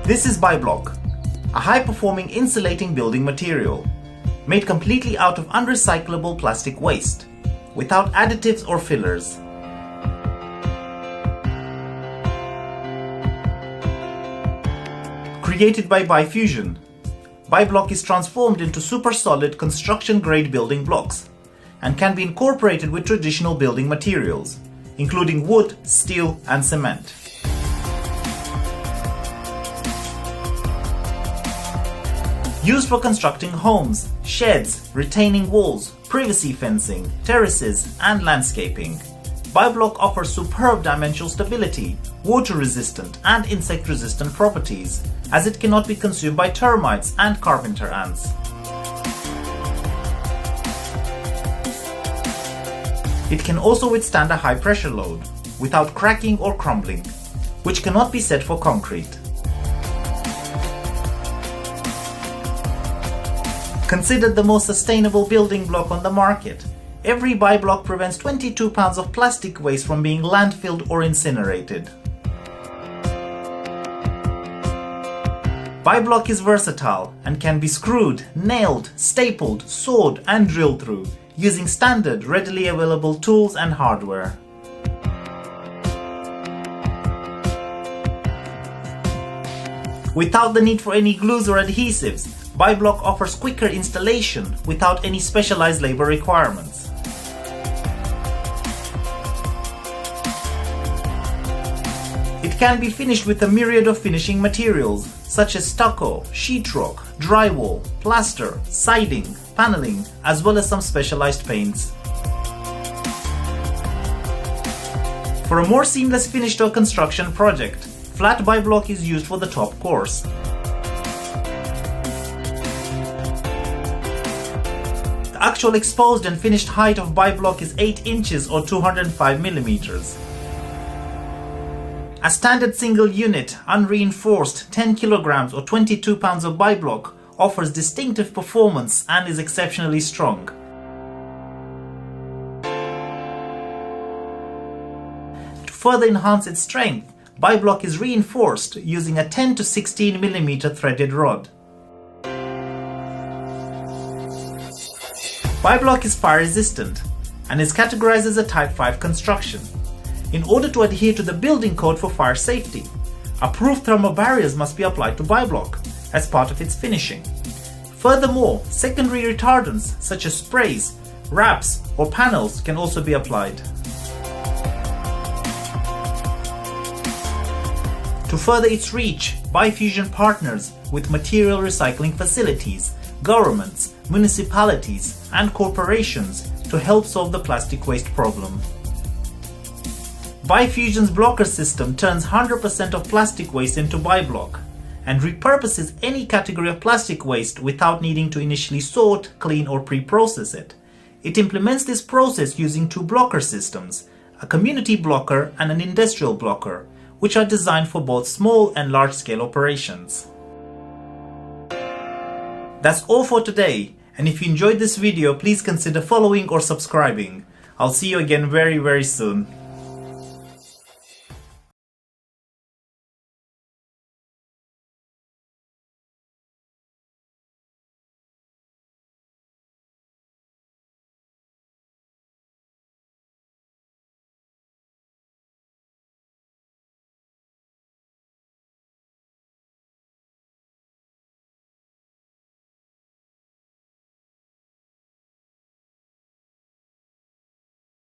This is BiBlock, a high-performing insulating building material, made completely out of unrecyclable plastic waste, without additives or fillers. Created by Bifusion, BiBlock is transformed into super solid construction-grade building blocks and can be incorporated with traditional building materials, including wood, steel, and cement. Used for constructing homes, sheds, retaining walls, privacy fencing, terraces, and landscaping, BiBlock offers superb dimensional stability, water-resistant and insect-resistant properties, as it cannot be consumed by termites and carpenter ants. It can also withstand a high pressure load, without cracking or crumbling, which cannot be said for concrete. Considered the most sustainable building block on the market, every BiBlock prevents 22 pounds of plastic waste from being landfilled or incinerated. BiBlock is versatile and can be screwed, nailed, stapled, sawed, and drilled through, using standard, readily available tools and hardware. Without the need for any glues or adhesives, BiBlock offers quicker installation without any specialized labor requirements. It can be finished with a myriad of finishing materials such as stucco, sheetrock, drywall, plaster, siding, paneling, as well as some specialized paints. For a more seamless finish to a construction project, flat BiBlock is used for the top course. The actual exposed and finished height of BiBlock is 8 inches or 205 millimeters. A standard single unit, unreinforced 10 kilograms or 22 pounds of BiBlock offers distinctive performance and is exceptionally strong. To further enhance its strength, BiBlock is reinforced using a 10 to 16 millimeter threaded rod. BiBlock is fire resistant and is categorized as a Type 5 construction. In order to adhere to the building code for fire safety, approved thermal barriers must be applied to BiBlock as part of its finishing. Furthermore, secondary retardants such as sprays, wraps, or panels can also be applied. To further its reach, Bifusion partners with material recycling facilities, governments, municipalities, and corporations to help solve the plastic waste problem. Bifusion's blocker system turns 100% of plastic waste into BiBlock and repurposes any category of plastic waste without needing to initially sort, clean, or pre-process it. It implements this process using two blocker systems, a community blocker and an industrial blocker, which are designed for both small and large-scale operations. That's all for today, and if you enjoyed this video, please consider following or subscribing. I'll see you again very soon.